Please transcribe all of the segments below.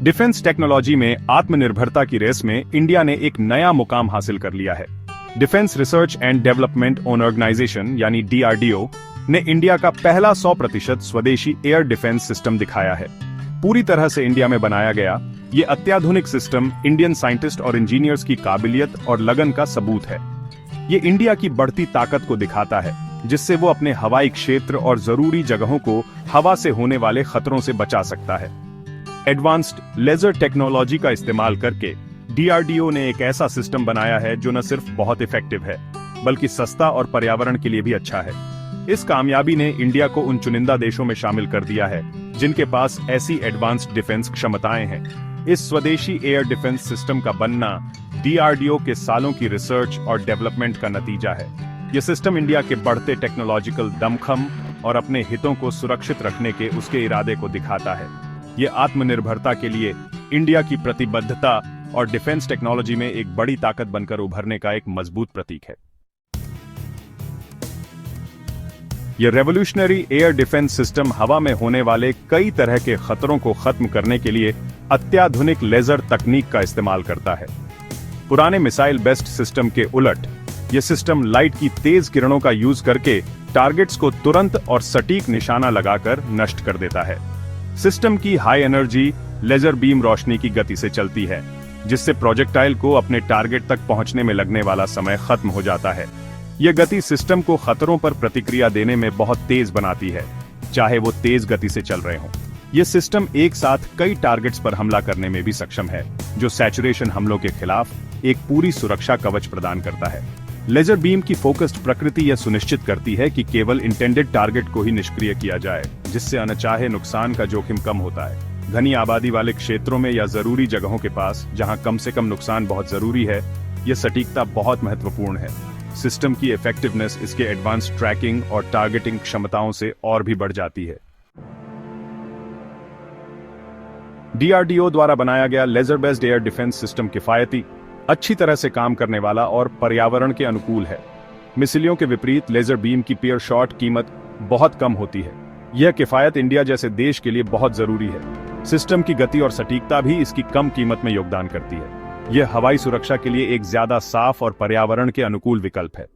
Defence technology में आत्मनिर्भरता की रेस में इंडिया ने एक नया मुकाम हासिल कर लिया है। Defence research and development organisation यानी DRDO ने इंडिया का पहला 100% स्वदेशी एयर डिफेंस सिस्टम दिखाया है। पूरी तरह से इंडिया में बनाया गया ये अत्याधुनिक सिस्टम इंडियन साइंटिस्ट और इंजीनियर्स की काबिलियत और लगन का सबूत है। ये इंडिया की बढ़ती ताकत को दिखाता है, जिससे वो अपने हवाई क्षेत्र और जरूरी जगहों को हवा से होने वाले खतरों से बचा सकता है। एडवांस्ड लेजर टेक्नोलॉजी का इस्तेमाल करके DRDO ने एक ऐसा सिस्टम बनाया है जो न सिर्फ बहुत इफेक्टिव है, बल्कि सस्ता और पर्यावरण के लिए भी अच्छा है। इस कामयाबी ने इंडिया को उन चुनिंदा देशों में शामिल कर दिया है जिनके पास ऐसी एडवांस्ड डिफेंस क्षमताएं हैं। इस स्वदेशी एयर डिफेंस सिस्टम का बनना DRDO के सालों की रिसर्च और डेवलपमेंट का नतीजा है। यह सिस्टम इंडिया के बढ़ते टेक्नोलॉजिकल दमखम और अपने हितों को सुरक्षित रखने के उसके इरादे को दिखाता है। यह आत्मनिर्भरता के लिए इंडिया की प्रतिबद्धता और डिफेंस टेक्नोलॉजी में एक बड़ी ताकत बनकर उभरने का एक मजबूत प्रतीक है। यह रेवोल्यूशनरी एयर डिफेंस सिस्टम हवा में होने वाले कई तरह के खतरों को खत्म करने के लिए अत्याधुनिक लेजर तकनीक का इस्तेमाल करता है। पुराने मिसाइल बेस्ड सिस्टम के उलट यह सिस्टम लाइट की तेज किरणों का यूज करके टारगेट्स को तुरंत और सटीक निशाना लगाकर नष्ट कर देता है। सिस्टम की हाई एनर्जी लेजर बीम रोशनी की गति से चलती है, जिससे प्रोजेक्टाइल को अपने टारगेट तक पहुंचने में लगने वाला समय खत्म हो जाता है। यह गति सिस्टम को खतरों पर प्रतिक्रिया देने में बहुत तेज बनाती है, चाहे वो तेज गति से चल रहे हों। यह सिस्टम एक साथ कई टारगेट्स पर हमला करने में भी सक्षम है, जो सैचुरेशन हमलों के खिलाफ एक पूरी सुरक्षा कवच प्रदान करता है। लेजर बीम की फोकस्ड प्रकृति यह सुनिश्चित करती है कि केवल इंटेंडेड टारगेट को ही निष्क्रिय किया जाए, जिससे अनचाहे नुकसान का जोखिम कम होता है। घनी आबादी वाले क्षेत्रों में या जरूरी जगहों के पास, जहां कम से कम नुकसान बहुत जरूरी है, यह सटीकता बहुत महत्वपूर्ण है। सिस्टम की इफेक्टिवनेस इसके एडवांस ट्रैकिंग और टारगेटिंग क्षमताओं से और भी बढ़ जाती है। DRDO द्वारा बनाया गया laser based air defence system किफायती, अच्छी तरह से काम करने वाला और पर्यावरण के अनुकूल है। मिसाइलों के विपरीत लेजर बीम की पेयर शॉट कीमत बहुत कम होती है। यह किफायत इंडिया जैसे देश के लिए बहुत जरूरी है। सिस्टम की गति और सटीकता भी इसकी कम कीमत में योगदान करती है। यह हवाई सुरक्षा के लिए एक ज्यादा साफ और पर्यावरण के अनुकूल विकल्प है।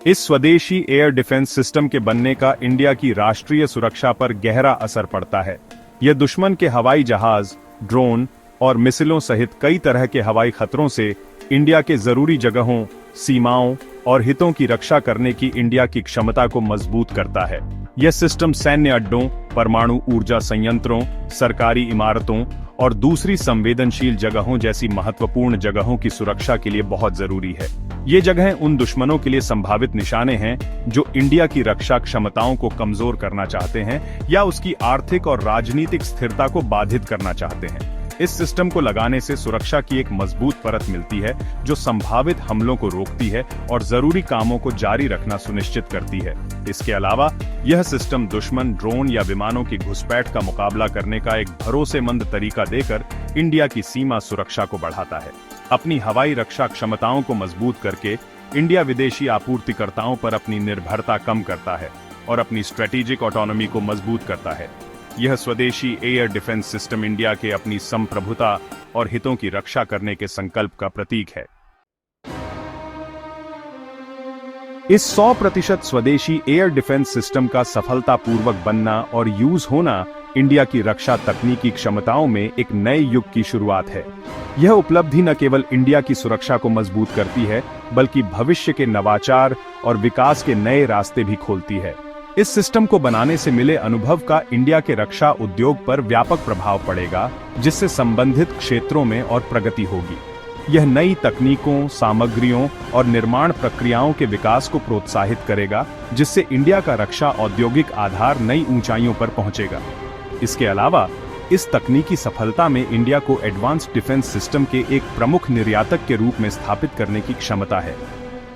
इस स्वदेशी एयर डिफेंस सिस्टम के बनने का इंडिया की राष्ट्रीय सुरक्षा पर गहरा असर पड़ता है। यह दुश्मन के हवाई जहाज, ड्रोन और मिसाइलों सहित कई तरह के हवाई खतरों से इंडिया के जरूरी जगहों, सीमाओं और हितों की रक्षा करने की इंडिया की क्षमता को मजबूत करता है। यह सिस्टम सैन्य अड्डों, परमाणु ऊर्जा संयंत्रों, सरकारी इमारतों और दूसरी संवेदनशील जगहों जैसी महत्वपूर्ण जगहों की सुरक्षा के लिए बहुत जरूरी है। ये जगहें उन दुश्मनों के लिए संभावित निशाने हैं जो इंडिया की रक्षा क्षमताओं को कमजोर करना चाहते हैं या उसकी आर्थिक और राजनीतिक स्थिरता को बाधित करना चाहते हैं। इस सिस्टम को लगाने से सुरक्षा की एक मजबूत परत मिलती है, जो संभावित हमलों को रोकती है और जरूरी कामों को जारी रखना सुनिश्चित करती है। इसके अलावा यह सिस्टम दुश्मन ड्रोन या विमानों की घुसपैठ का मुकाबला करने का एक भरोसेमंद तरीका देकर इंडिया की सीमा सुरक्षा को बढ़ाता है। अपनी हवाई रक्षा क्षमताओं को मजबूत करके इंडिया विदेशी आपूर्तिकर्ताओं पर अपनी निर्भरता कम करता है और अपनी स्ट्रेटेजिक ऑटोनॉमी को मजबूत करता है। यह स्वदेशी एयर डिफेंस सिस्टम इंडिया के अपनी संप्रभुता और हितों की रक्षा करने के संकल्प का प्रतीक है। इस 100% स्वदेशी एयर डिफेंस सिस्टम का सफलतापूर्वक बनना और यूज होना इंडिया की रक्षा तकनीकी क्षमताओं में एक नए युग की शुरुआत है। यह उपलब्धि न केवल इंडिया की सुरक्षा को मजबूत करती है, बल्कि भविष्य के नवाचार और विकास के नए रास्ते भी खोलती है। इस सिस्टम को बनाने से मिले अनुभव का इंडिया के रक्षा उद्योग पर व्यापक प्रभाव पड़ेगा, जिससे संबंधित क्षेत्रों में और प्रगति होगी। यह नई तकनीकों, सामग्रियों और निर्माण प्रक्रियाओं के विकास को प्रोत्साहित करेगा, जिससे इंडिया का रक्षा औद्योगिक आधार नई ऊंचाइयों पर पहुंचेगा। इसके अलावा इस तकनीकी सफलता में इंडिया को एडवांस डिफेंस सिस्टम के एक प्रमुख निर्यातक के रूप में स्थापित करने की क्षमता है।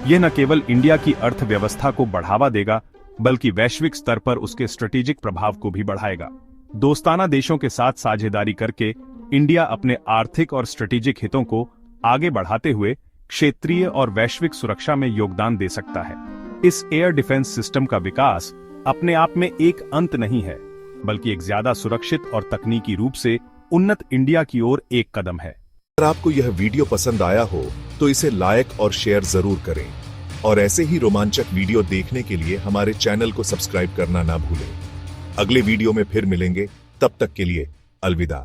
यह न केवल इंडिया की अर्थव्यवस्था को बढ़ावा देगा, बल्कि वैश्विक स्तर पर उसके स्ट्रेटेजिक प्रभाव को भी बढ़ाएगा। दोस्ताना देशों के साथ साझेदारी करके इंडिया अपने आर्थिक और स्ट्रेटेजिक हितों को आगे बढ़ाते हुए क्षेत्रीय और वैश्विक सुरक्षा में योगदान दे सकता है। इस एयर डिफेंस सिस्टम का विकास अपने आप में एक अंत नहीं है, बल्कि एक ज्यादा सुरक्षित और तकनीकी रूप से उन्नत इंडिया की ओर एक कदम है। अगर आपको यह वीडियो पसंद आया हो तो इसे लाइक और शेयर जरूर करें और ऐसे ही रोमांचक वीडियो देखने के लिए हमारे चैनल को सब्सक्राइब करना ना भूलें। अगले वीडियो में फिर मिलेंगे, तब तक के लिए अलविदा।